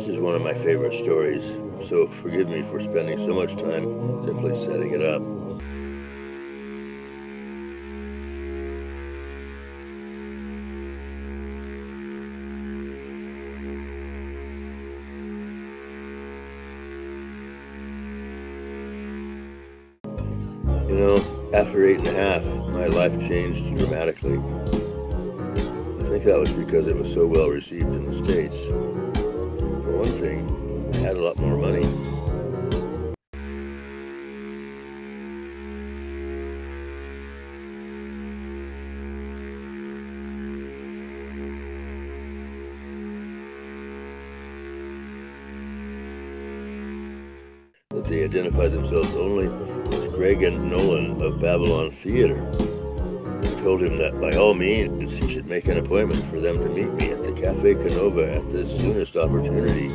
This is one of my favorite stories, so forgive me for spending so much time simply setting it up. You know, after 8.5, my life changed dramatically. I think that was because it was so well received in the States. For one thing, I had a lot more money. But they identified themselves only as Greg and Nolan of Babylon Theater. I told him that by all means he should make an appointment for them to meet me at the Cafe Canova at the soonest opportunity.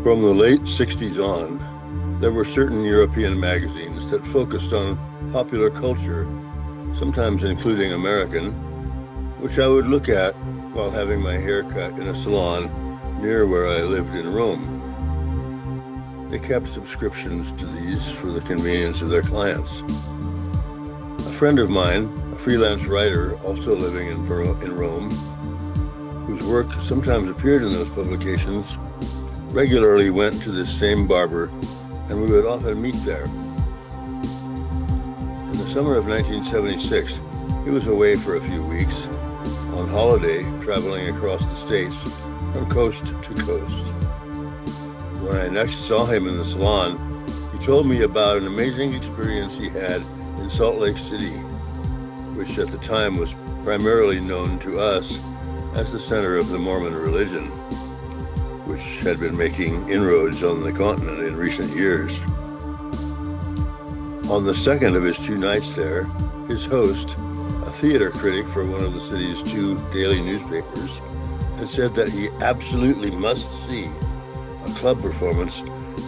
From the late 60s on, there were certain European magazines that focused on popular culture, sometimes including American, which I would look at while having my hair cut in a salon near where I lived in Rome. They kept subscriptions to these for the convenience of their clients. A friend of mine, a freelance writer also living in Rome, whose work sometimes appeared in those publications, regularly went to this same barber, and we would often meet there. In the summer of 1976, he was away for a few weeks, on holiday, traveling across the states from coast to coast. When I next saw him in the salon, he told me about an amazing experience he had in Salt Lake City, which at the time was primarily known to us as the center of the Mormon religion, which had been making inroads on the continent in recent years. On the second of his 2 nights there, his host, a theater critic for one of the city's 2 daily newspapers, had said that he absolutely must see a club performance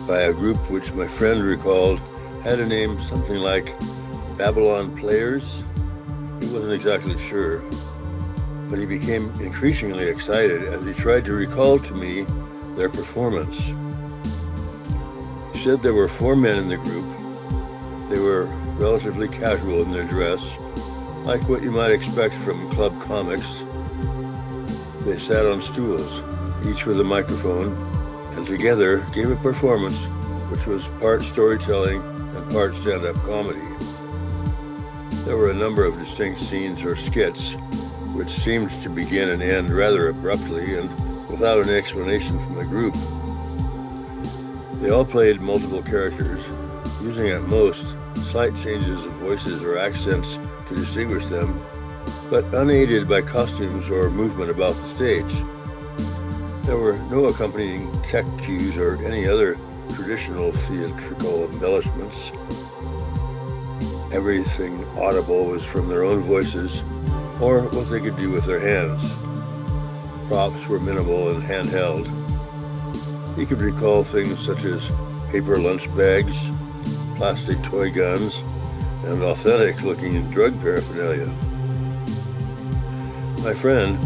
by a group which my friend recalled had a name something like Babylon Players. He wasn't exactly sure, but he became increasingly excited as he tried to recall to me their performance. He said there were 4 men in the group. They were relatively casual in their dress, like what you might expect from club comics. They sat on stools, each with a microphone, and together gave a performance which was part storytelling and part stand-up comedy. There were a number of distinct scenes or skits which seemed to begin and end rather abruptly and without an explanation from the group. They all played multiple characters, using at most slight changes of voices or accents to distinguish them, but unaided by costumes or movement about the stage. There were no accompanying tech cues or any other traditional theatrical embellishments. Everything audible was from their own voices or what they could do with their hands. Props were minimal and handheld. He could recall things such as paper lunch bags, plastic toy guns, and authentic-looking drug paraphernalia. My friend,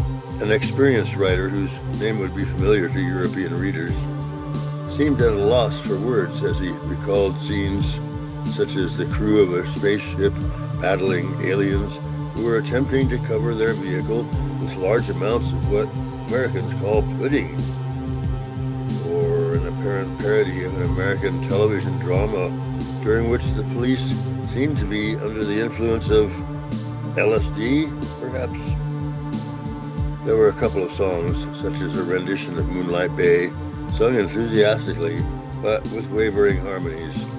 an experienced writer whose name would be familiar to European readers, seemed at a loss for words as he recalled scenes such as the crew of a spaceship battling aliens who were attempting to cover their vehicle with large amounts of what Americans call pudding, or an apparent parody of an American television drama during which the police seemed to be under the influence of LSD, perhaps. There were a couple of songs, such as a rendition of Moonlight Bay, sung enthusiastically, but with wavering harmonies,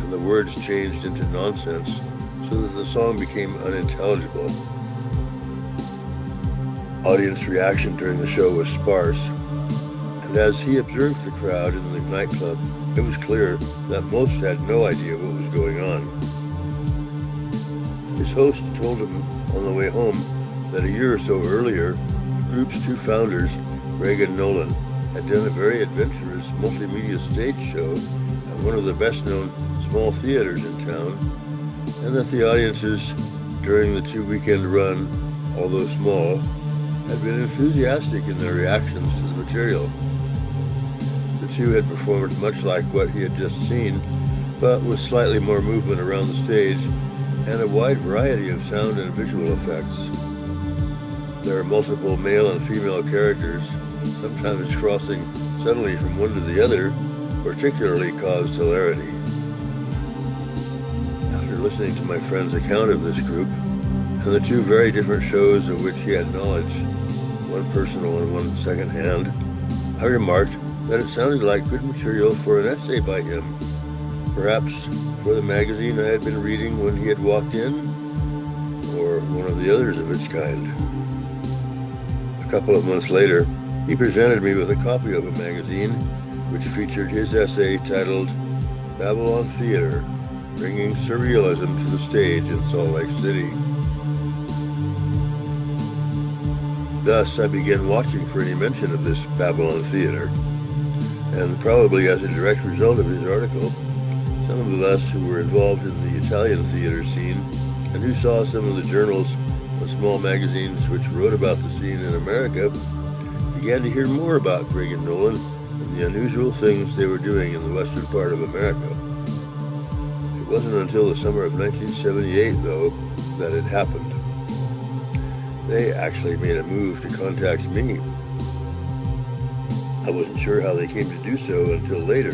and the words changed into nonsense so that the song became unintelligible. Audience reaction during the show was sparse, and And as he observed the crowd in the nightclub, it was clear that most had no idea what was going on. His host told him on the way home that a year or so earlier, the group's two founders, Greg and Nolan, had done a very adventurous multimedia stage show at one of the best-known small theaters in town, and that the audiences during the two-weekend run, although small, had been enthusiastic in their reactions to the material. The two had performed much like what he had just seen, but with slightly more movement around the stage and a wide variety of sound and visual effects. Their multiple male and female characters, sometimes crossing suddenly from one to the other, particularly caused hilarity. After listening to my friend's account of this group, and the two very different shows of which he had knowledge, one personal and one secondhand, I remarked that it sounded like good material for an essay by him, perhaps for the magazine I had been reading when he had walked in, or one of the others of its kind. A couple of months later, he presented me with a copy of a magazine which featured his essay titled Babylon Theater, Bringing Surrealism to the Stage in Salt Lake City. Thus, I began watching for any mention of this Babylon Theater, and probably as a direct result of his article, some of us who were involved in the Italian theater scene and who saw some of the journals and small magazines which wrote about the scene in America began to hear more about Greg and Nolan and the unusual things they were doing in the western part of America. It wasn't until the summer of 1978, though, that it happened. They actually made a move to contact me. I wasn't sure how they came to do so until later.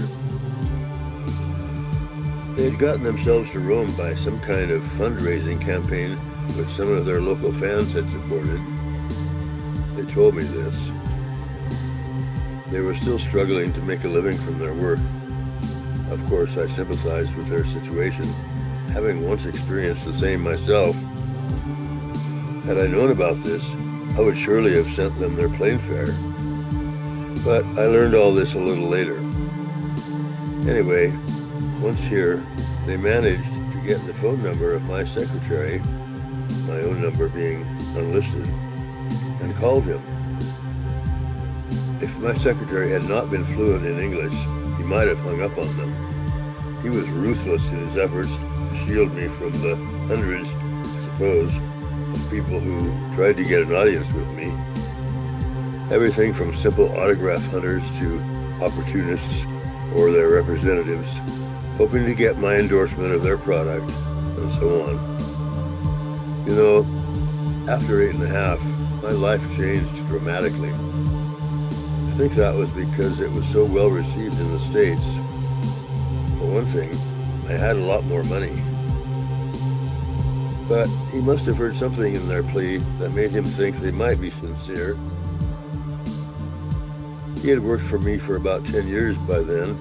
They had gotten themselves to Rome by some kind of fundraising campaign which some of their local fans had supported. They told me this. They were still struggling to make a living from their work. Of course, I sympathized with their situation, having once experienced the same myself. Had I known about this, I would surely have sent them their plane fare. But I learned all this a little later. Anyway, once here, they managed to get the phone number of my secretary, my own number being unlisted, and called him. If my secretary had not been fluent in English, he might have hung up on them. He was ruthless in his efforts to shield me from the hundreds, I suppose, of people who tried to get an audience with me. Everything from simple autograph hunters to opportunists or their representatives, hoping to get my endorsement of their product, and so on. You know, after 8.5, my life changed dramatically. I think that was because it was so well received in the States. For one thing, I had a lot more money. But he must have heard something in their plea that made him think they might be sincere. He had worked for me for about 10 years by then,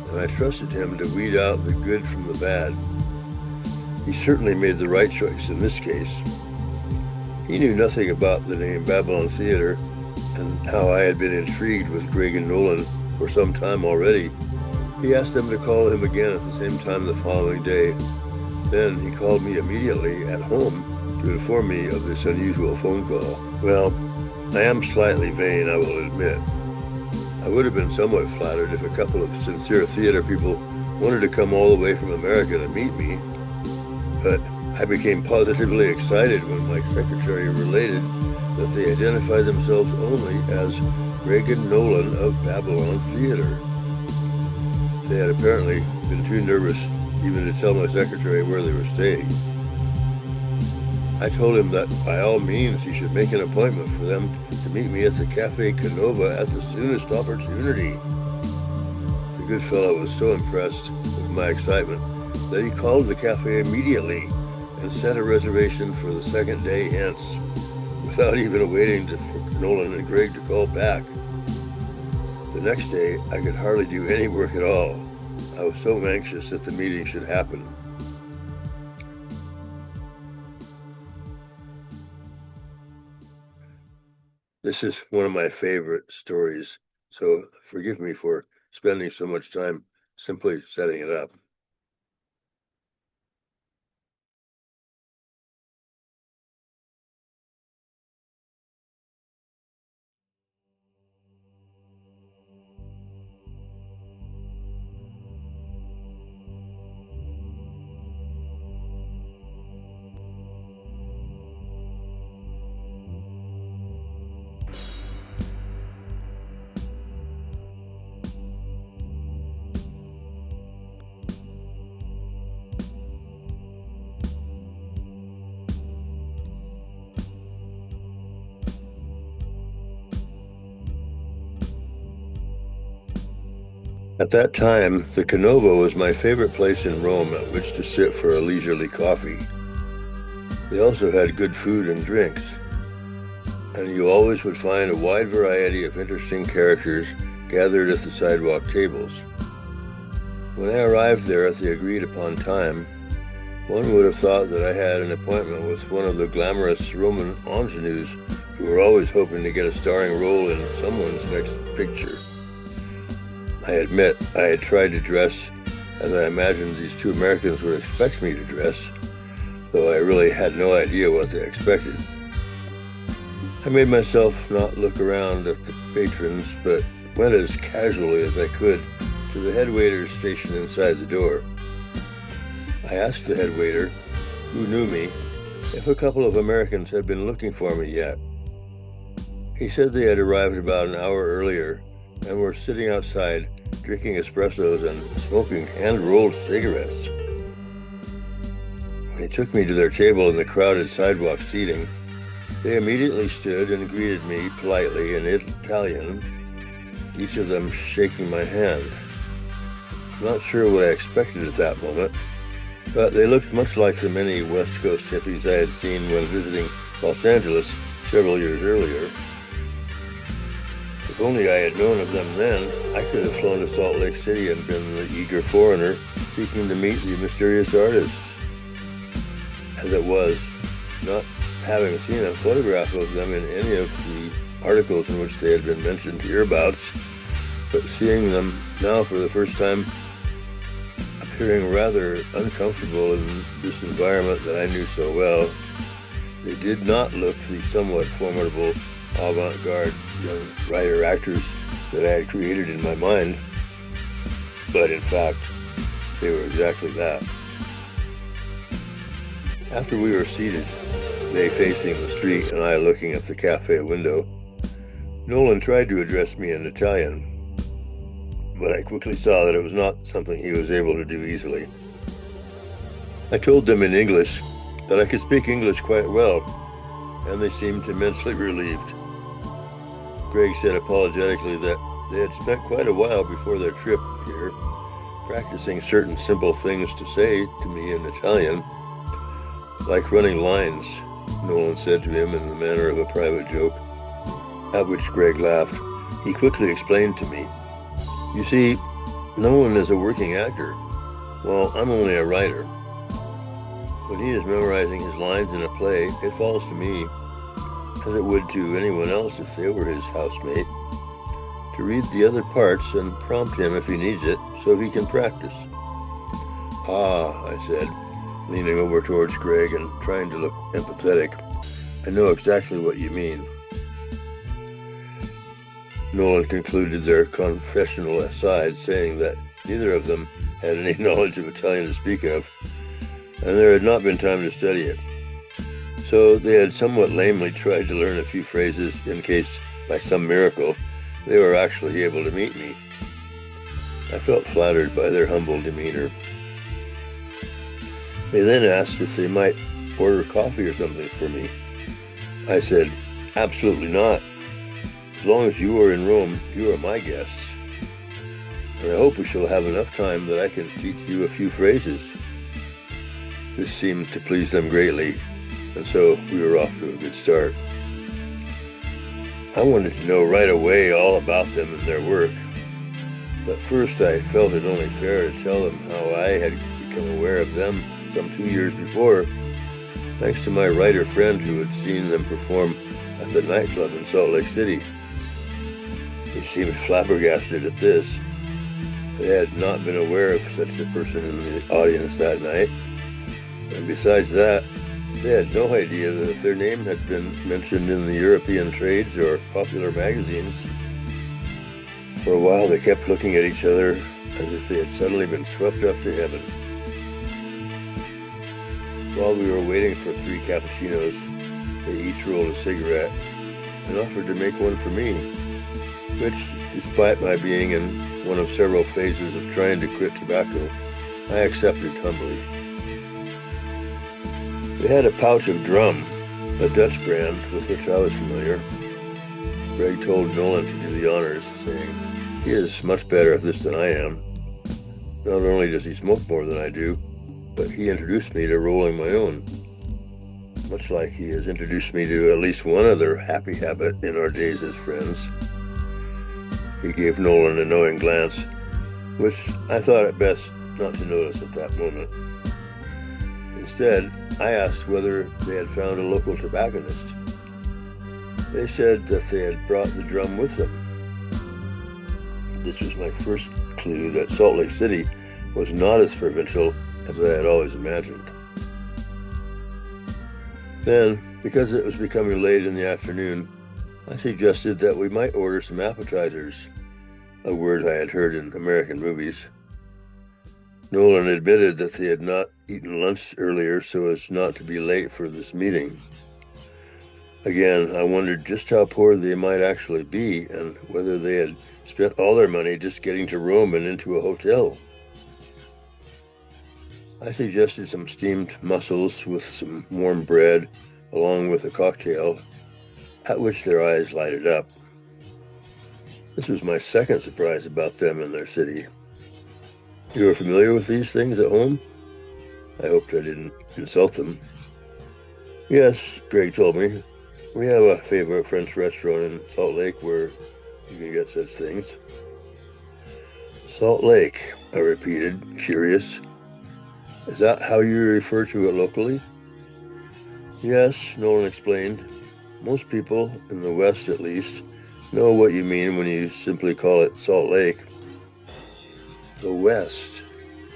and I trusted him to weed out the good from the bad. He certainly made the right choice in this case. He knew nothing about the name Babylon Theater and how I had been intrigued with Greg and Nolan for some time already. He asked them to call him again at the same time the following day. Then he called me immediately at home to inform me of this unusual phone call. Well, I am slightly vain, I will admit. I would have been somewhat flattered if a couple of sincere theater people wanted to come all the way from America to meet me. But I became positively excited when my secretary related that they identified themselves only as Greg and Nolan of Babylon Theater. They had apparently been too nervous even to tell my secretary where they were staying. I told him that by all means he should make an appointment for them to meet me at the Cafe Canova at the soonest opportunity. The good fellow was so impressed with my excitement that he called the cafe immediately and sent a reservation for the second day hence, without even waiting for Nolan and Greg to call back. The next day, I could hardly do any work at all. I was so anxious that the meeting should happen. This is one of my favorite stories so forgive me for spending so much time simply setting it up. At that time, the Canova was my favorite place in Rome at which to sit for a leisurely coffee. They also had good food and drinks, and you always would find a wide variety of interesting characters gathered at the sidewalk tables. When I arrived there at the agreed-upon time, one would have thought that I had an appointment with one of the glamorous Roman ingenues who were always hoping to get a starring role in someone's next picture. I admit I had tried to dress as I imagined these two Americans would expect me to dress, though I really had no idea what they expected. I made myself not look around at the patrons, but went as casually as I could to the head waiter's station inside the door. I asked the head waiter, who knew me, if a couple of Americans had been looking for me yet. He said they had arrived about an hour earlier and were sitting outside drinking espressos and smoking hand-rolled cigarettes. When he took me to their table in the crowded sidewalk seating, they immediately stood and greeted me politely in Italian, each of them shaking my hand. I'm not sure what I expected at that moment, but they looked much like the many West Coast hippies I had seen when visiting Los Angeles several years earlier. If only I had known of them then, I could have flown to Salt Lake City and been the eager foreigner seeking to meet the mysterious artists. As it was, not having seen a photograph of them in any of the articles in which they had been mentioned hereabouts, but seeing them now for the first time, appearing rather uncomfortable in this environment that I knew so well, they did not look the somewhat formidable avant-garde young writer-actors that I had created in my mind, but in fact, they were exactly that. After we were seated, they facing the street and I looking at the cafe window, Nolan tried to address me in Italian, but I quickly saw that it was not something he was able to do easily. I told them in English that I could speak English quite well, and they seemed immensely relieved. Greg said apologetically that they had spent quite a while before their trip here, practicing certain simple things to say to me in Italian, like running lines, Nolan said to him in the manner of a private joke, at which Greg laughed. He quickly explained to me, "You see, Nolan is a working actor, while I'm only a writer. When he is memorizing his lines in a play, it falls to me, as it would to anyone else if they were his housemate, to read the other parts and prompt him if he needs it so he can practice." "Ah," I said, leaning over towards Greg and trying to look empathetic. "I know exactly what you mean." Nolan concluded their confessional aside, saying that neither of them had any knowledge of Italian to speak of, and there had not been time to study it. So they had somewhat lamely tried to learn a few phrases in case, by some miracle, they were actually able to meet me. I felt flattered by their humble demeanor. They then asked if they might order coffee or something for me. I said, "Absolutely not. As long as you are in Rome, you are my guests. And I hope we shall have enough time that I can teach you a few phrases." This seemed to please them greatly, and so we were off to a good start. I wanted to know right away all about them and their work, but first I felt it only fair to tell them how I had become aware of them some 2 years before, thanks to my writer friend who had seen them perform at the nightclub in Salt Lake City. They seemed flabbergasted at this. They had not been aware of such a person in the audience that night. And besides that, they had no idea that if their name had been mentioned in the European trades or popular magazines. For a while they kept looking at each other as if they had suddenly been swept up to heaven. While we were waiting for 3 cappuccinos, they each rolled a cigarette and offered to make one for me, which, despite my being in one of several phases of trying to quit tobacco, I accepted humbly. They had a pouch of Drum, a Dutch brand with which I was familiar. Greg told Nolan to do the honors, saying, "He is much better at this than I am. Not only does he smoke more than I do, but he introduced me to rolling my own, much like he has introduced me to at least one other happy habit in our days as friends." He gave Nolan a knowing glance, which I thought it best not to notice at that moment. Instead, I asked whether they had found a local tobacconist. They said that they had brought the Drum with them. This was my first clue that Salt Lake City was not as provincial as I had always imagined. Then, because it was becoming late in the afternoon, I suggested that we might order some appetizers, a word I had heard in American movies. Nolan admitted that they had not eaten lunch earlier so as not to be late for this meeting. Again, I wondered just how poor they might actually be and whether they had spent all their money just getting to Rome and into a hotel. I suggested some steamed mussels with some warm bread along with a cocktail, at which their eyes lighted up. This was my second surprise about them and their city. "You are familiar with these things at home?" I hoped I didn't insult them. "Yes," Greg told me. "We have a favorite French restaurant in Salt Lake where you can get such things." "Salt Lake," I repeated, curious. "Is that how you refer to it locally?" "Yes," Nolan explained. "Most people, in the West at least, know what you mean when you simply call it Salt Lake." "The West,"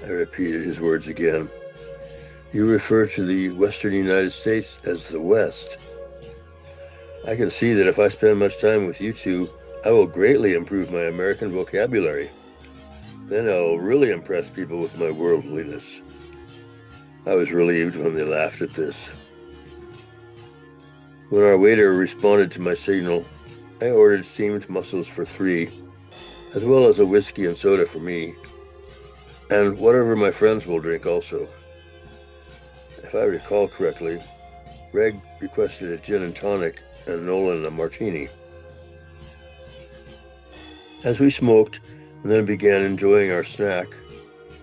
I repeated his words again. "You refer to the Western United States as the West. I can see that if I spend much time with you two, I will greatly improve my American vocabulary. Then I'll really impress people with my worldliness." I was relieved when they laughed at this. When our waiter responded to my signal, I ordered steamed mussels for 3, as well as a whiskey and soda for me, and whatever my friends will drink also. If I recall correctly, Greg requested a gin and tonic and Nolan a martini. As we smoked and then began enjoying our snack,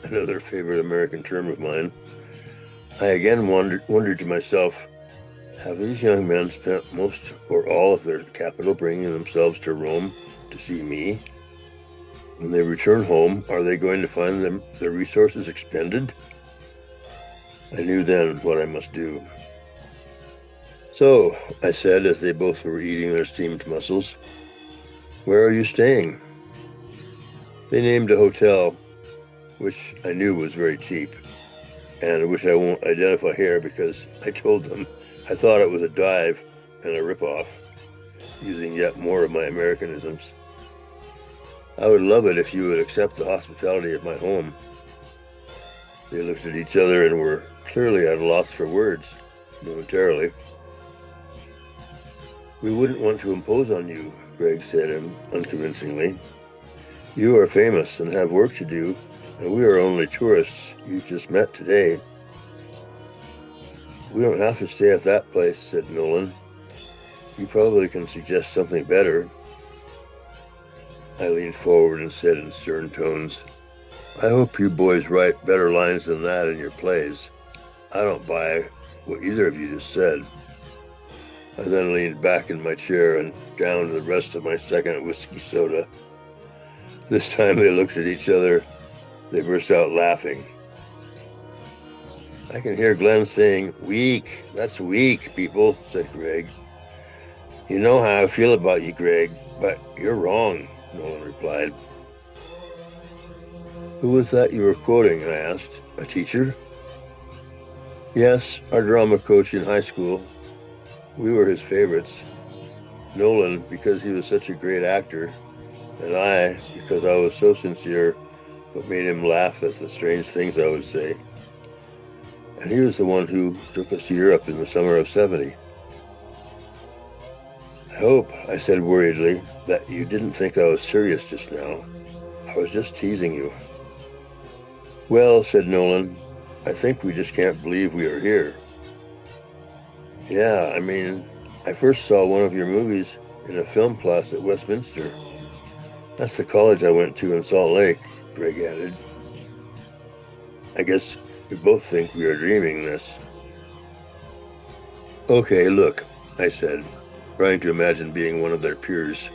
another favorite American term of mine, I again wondered to myself, have these young men spent most or all of their capital bringing themselves to Rome to see me? When they return home, are they going to find their resources expended? I knew then what I must do. "So," I said as they both were eating their steamed mussels, "where are you staying?" They named a hotel, which I knew was very cheap, and which I won't identify here because I told them I thought it was a dive and a ripoff, using yet more of my Americanisms. "I would love it if you would accept the hospitality of my home." They looked at each other and were clearly at a loss for words, momentarily. "We wouldn't want to impose on you," Greg said unconvincingly. "You are famous and have work to do, and we are only tourists you've just met today." "We don't have to stay at that place," said Nolan. "You probably can suggest something better." I leaned forward and said in stern tones, "I hope you boys write better lines than that in your plays. I don't buy what either of you just said." I then leaned back in my chair and downed the rest of my second whiskey soda. This time they looked at each other. They burst out laughing. "I can hear Glenn saying, 'Weak, that's weak, people,'" said Greg. "You know how I feel about you, Greg, but you're wrong. Nolan replied. Who was that you were quoting? I asked. A teacher? Yes, our drama coach in high school. We were his favorites. Nolan, because he was such a great actor, and I, because I was so sincere, but made him laugh at the strange things I would say. And he was the one who took us to Europe in the summer of '70. I hope, I said worriedly, that you didn't think I was serious just now. I was just teasing you. Well, said Nolan, I think we just can't believe we are here. Yeah, I first saw one of your movies in a film class at Westminster. That's the college I went to in Salt Lake, Greg added. I guess we both think we are dreaming this. Okay, look, I said, trying to imagine being one of their peers.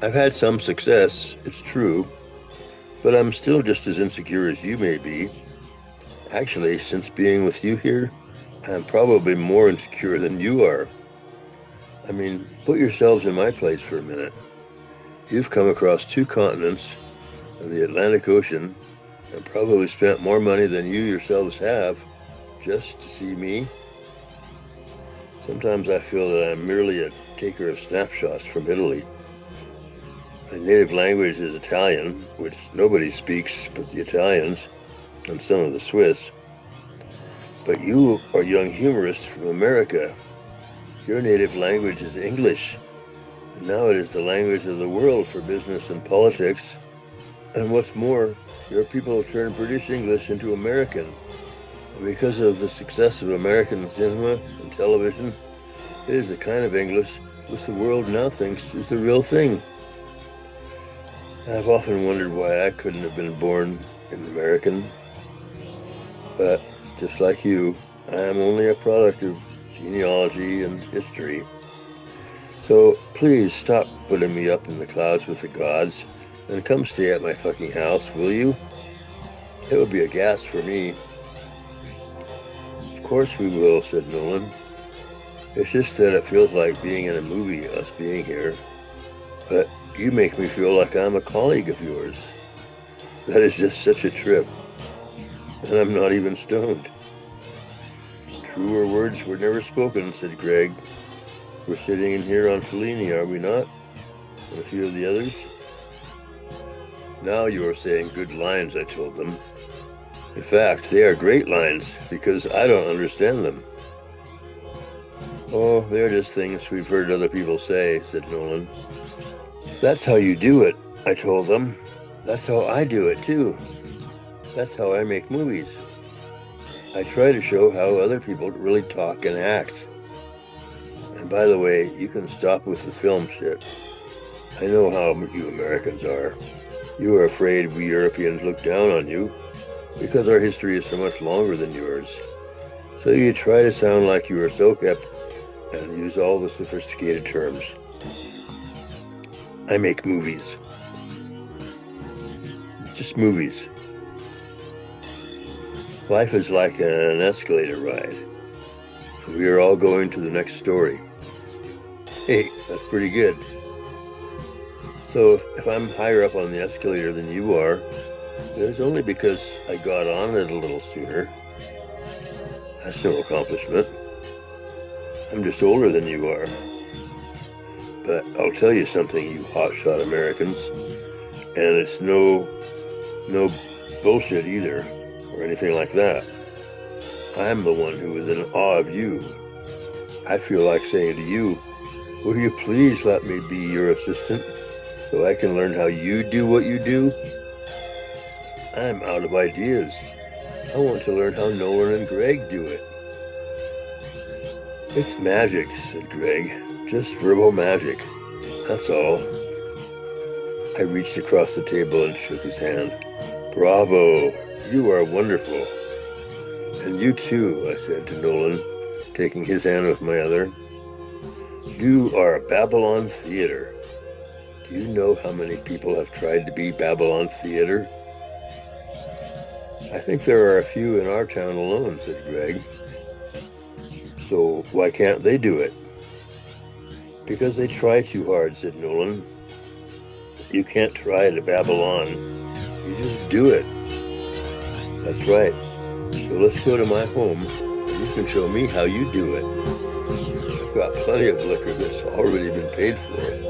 I've had some success, it's true, but I'm still just as insecure as you may be. Actually, since being with you here, I'm probably more insecure than you are. Put yourselves in my place for a minute. You've come across 2 continents and the Atlantic Ocean and probably spent more money than you yourselves have just to see me. Sometimes I feel that I'm merely a taker of snapshots from Italy. My native language is Italian, which nobody speaks but the Italians and some of the Swiss. But you are young humorists from America. Your native language is English, and now it is the language of the world for business and politics. And what's more, your people have turned British English into American. And because of the success of American cinema and television, it is the kind of English which the world now thinks is the real thing. I've often wondered why I couldn't have been born an American. But just like you, I am only a product of genealogy and history. So please stop putting me up in the clouds with the gods and come stay at my fucking house, will you? It would be a gas for me. Of course we will, said Nolan. It's just that it feels like being in a movie, us being here. But you make me feel like I'm a colleague of yours. That is just such a trip. And I'm not even stoned. Truer words were never spoken, said Greg. We're sitting in here on Fellini, are we not? And a few of the others? Now you are saying good lines, I told them. In fact, they are great lines, because I don't understand them. Oh, they're just things we've heard other people say, said Nolan. That's how you do it, I told them. That's how I do it, too. That's how I make movies. I try to show how other people really talk and act. And by the way, you can stop with the film shit. I know how you Americans are. You are afraid we Europeans look down on you because our history is so much longer than yours. So you try to sound like you are so hip and use all the sophisticated terms. I make movies. Just movies. Life is like an escalator ride. We are all going to the next story. Hey, that's pretty good. So if I'm higher up on the escalator than you are, it's only because I got on it a little sooner. That's no accomplishment. I'm just older than you are. But I'll tell you something, you hotshot Americans, and it's no bullshit either, or anything like that. I'm the one who is in awe of you. I feel like saying to you, will you please let me be your assistant so I can learn how you do what you do? I'm out of ideas. I want to learn how Nolan and Greg do it. It's magic, said Greg. Just verbal magic. That's all. I reached across the table and shook his hand. Bravo! You are wonderful. And you too, I said to Nolan, taking his hand with my other. You are Babylon Theater. Do you know how many people have tried to be Babylon Theater? I think there are a few in our town alone, said Greg. So why can't they do it? Because they try too hard, said Nolan. You can't try to babble on. You just do it. That's right. So let's go to my home and you can show me how you do it. I've got plenty of liquor that's already been paid for.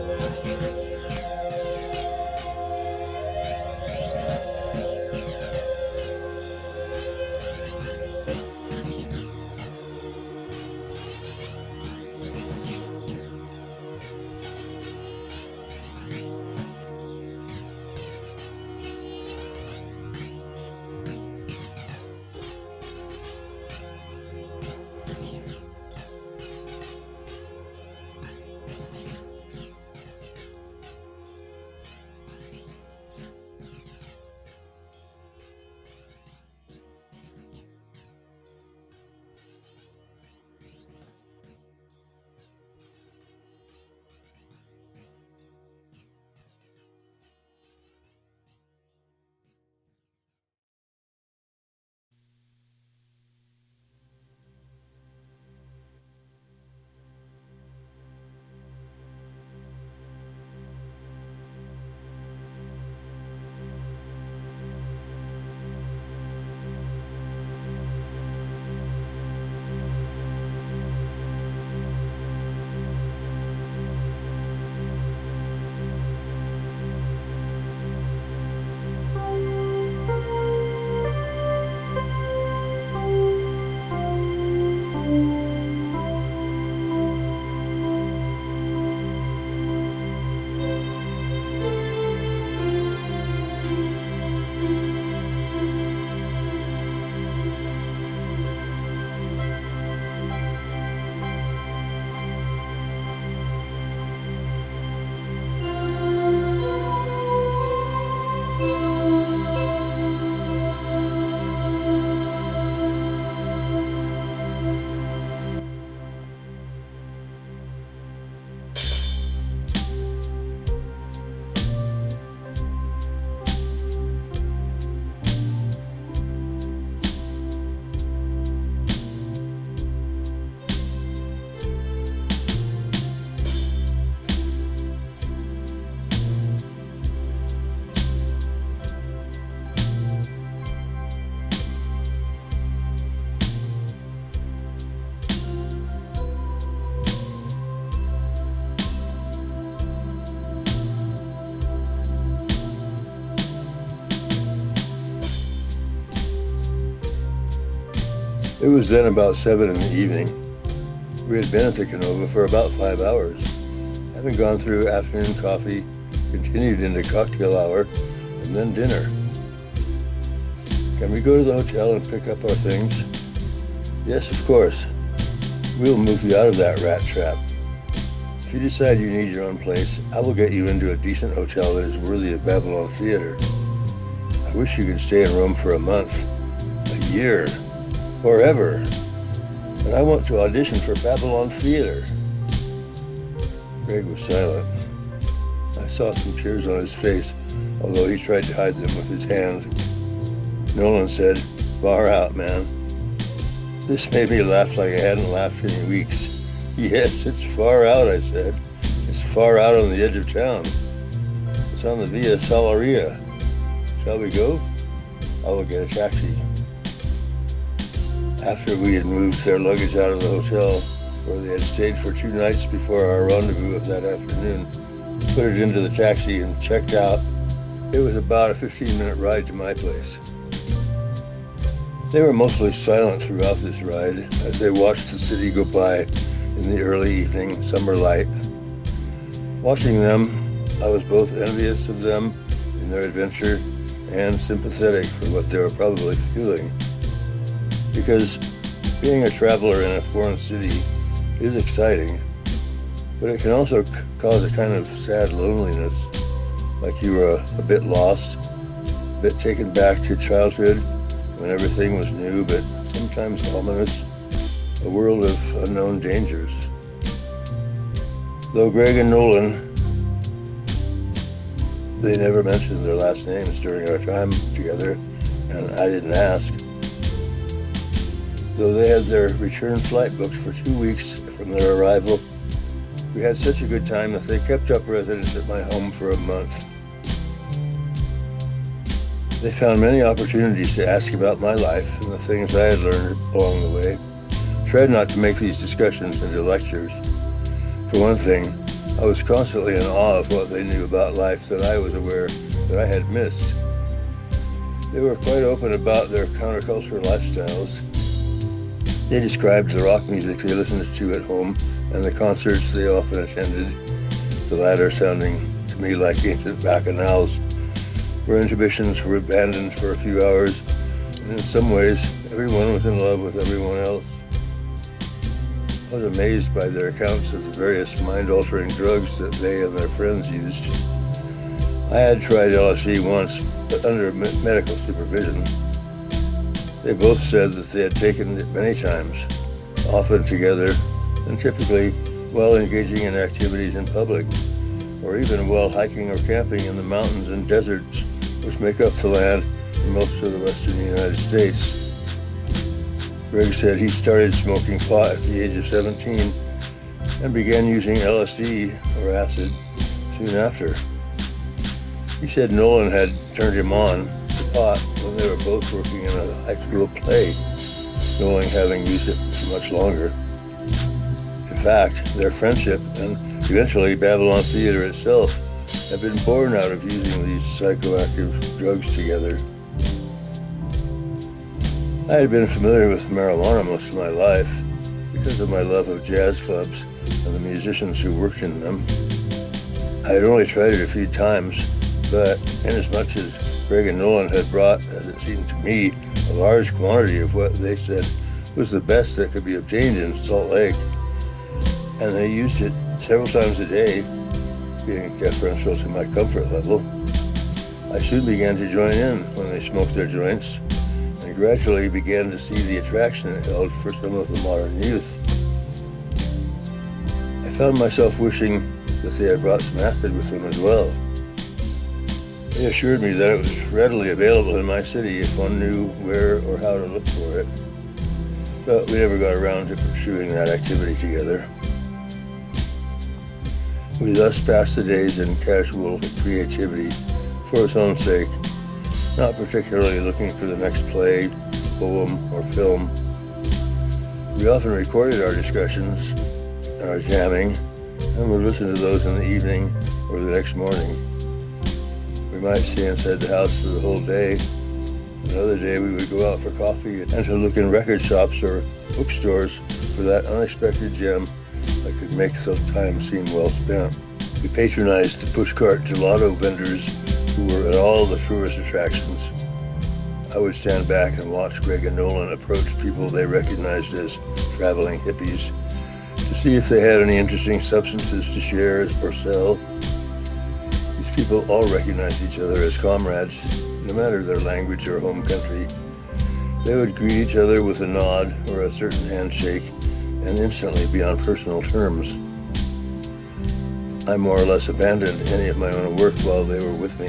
It was then about 7 in the evening. We had been at the Canova for about 5 hours. Having gone through afternoon coffee, continued into cocktail hour, and then dinner. Can we go to the hotel and pick up our things? Yes, of course. We'll move you out of that rat trap. If you decide you need your own place, I will get you into a decent hotel that is worthy of Babylon Theater. I wish you could stay in Rome for a month, a year, forever. And I want to audition for Babylon Theater. Greg was silent. I saw some tears on his face, although he tried to hide them with his hand. Nolan said, "Far out, man." This made me laugh like I hadn't laughed in weeks. Yes, it's far out, I said. It's far out on the edge of town. It's on the Via Salaria. Shall we go? I will get a taxi. After we had moved their luggage out of the hotel, where they had stayed for 2 nights before our rendezvous of that afternoon, put it into the taxi and checked out, it was about a 15-minute ride to my place. They were mostly silent throughout this ride as they watched the city go by in the early evening summer light. Watching them, I was both envious of them in their adventure and sympathetic for what they were probably feeling. Because being a traveler in a foreign city is exciting, but it can also cause a kind of sad loneliness, like you were a bit lost, a bit taken back to childhood when everything was new but sometimes ominous, a world of unknown dangers. Though Greg and Nolan, they never mentioned their last names during our time together, and I didn't ask. Though they had their return flight booked for 2 weeks from their arrival, we had such a good time that they kept up residence at my home for a month. They found many opportunities to ask about my life and the things I had learned along the way. Tried not to make these discussions into lectures. For one thing, I was constantly in awe of what they knew about life that I was aware that I had missed. They were quite open about their counterculture lifestyles. They described the rock music they listened to at home and the concerts they often attended, the latter sounding to me like ancient bacchanals, where inhibitions were abandoned for a few hours, and in some ways, everyone was in love with everyone else. I was amazed by their accounts of the various mind-altering drugs that they and their friends used. I had tried LSD once, but under medical supervision. They both said that they had taken it many times, often together, and typically while engaging in activities in public, or even while hiking or camping in the mountains and deserts which make up the land in most of the western United States. Greg said he started smoking pot at the age of 17 and began using LSD or acid soon after. He said Nolan had turned him on to pot when they were both working in a high school play, Nolan having used it for much longer. In fact, their friendship and eventually Babylon Theater itself had been born out of using these psychoactive drugs together. I had been familiar with marijuana most of my life because of my love of jazz clubs and the musicians who worked in them. I had only tried it a few times, but inasmuch as Greg and Nolan had brought, as it seemed to me, a large quantity of what they said was the best that could be obtained in Salt Lake, and they used it several times a day, being deferential to my comfort level, I soon began to join in when they smoked their joints, and gradually began to see the attraction it held for some of the modern youth. I found myself wishing that they had brought some acid with them as well. They assured me that it was readily available in my city if one knew where or how to look for it, but we never got around to pursuing that activity together. We thus passed the days in casual creativity for its own sake, not particularly looking for the next play, poem, or film. We often recorded our discussions and our jamming, and would listen to those in the evening or the next morning. We might stay inside the house for the whole day. Another day we would go out for coffee and to look in record shops or bookstores for that unexpected gem that could make some time seem well spent. We patronized the pushcart gelato vendors who were at all the tourist attractions. I would stand back and watch Greg and Nolan approach people they recognized as traveling hippies to see if they had any interesting substances to share or sell. These people all recognized each other as comrades, no matter their language or home country. They would greet each other with a nod or a certain handshake and instantly be on personal terms. I more or less abandoned any of my own work while they were with me.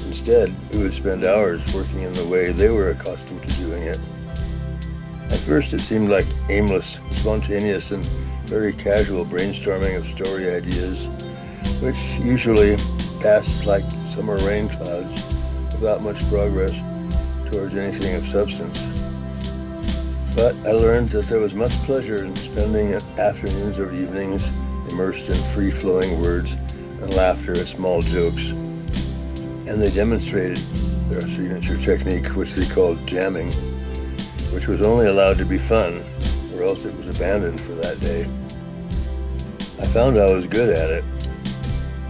Instead, we would spend hours working in the way they were accustomed to doing it. At first, it seemed like aimless, spontaneous, and very casual brainstorming of story ideas, which usually passed like summer rain clouds without much progress towards anything of substance. But I learned that there was much pleasure in spending afternoons or evenings immersed in free-flowing words and laughter at small jokes. And they demonstrated their signature technique, which they called jamming, which was only allowed to be fun, or else it was abandoned for that day. I found I was good at it.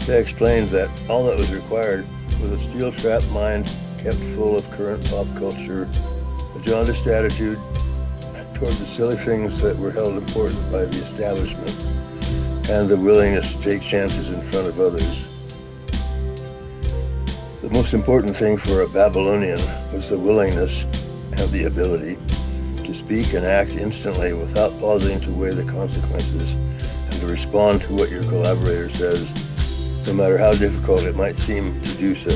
They explained that all that was required was a steel-trapped mind kept full of current pop culture, a jaundiced attitude toward the silly things that were held important by the establishment, and the willingness to take chances in front of others. The most important thing for a Babylonian was the willingness and the ability to speak and act instantly without pausing to weigh the consequences and to respond to what your collaborator says, no matter how difficult it might seem to do so.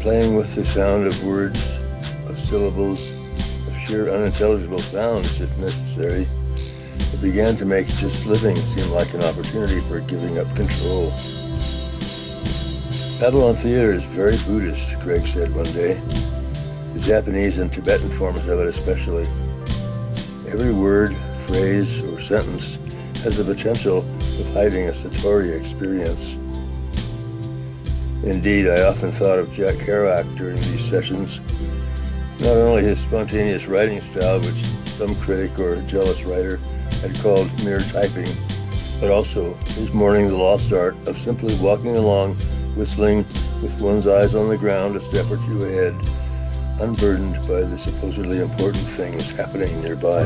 Playing with the sound of words, of syllables, of sheer unintelligible sounds if necessary, it began to make just living seem like an opportunity for giving up control. Babylon theater is very Buddhist, Greg said one day. The Japanese and Tibetan forms of it especially. Every word, phrase, or sentence has the potential of hiding a satori experience. Indeed, I often thought of Jack Kerouac during these sessions. Not only his spontaneous writing style, which some critic or jealous writer had called mere typing, but also his mourning the lost art of simply walking along, whistling with one's eyes on the ground a step or two ahead, unburdened by the supposedly important things happening nearby.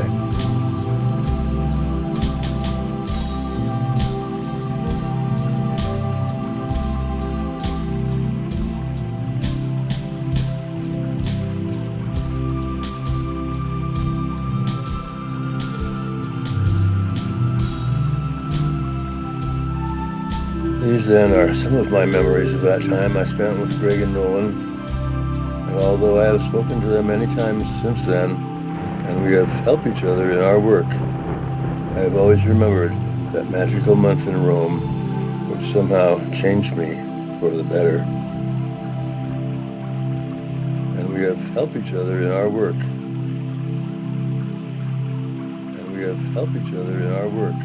These then are some of my memories of that time I spent with Greg and Nolan, and although I have spoken to them many times since then, and we have helped each other in our work, I have always remembered that magical month in Rome, which somehow changed me for the better. And we have helped each other in our work. And we have helped each other in our work.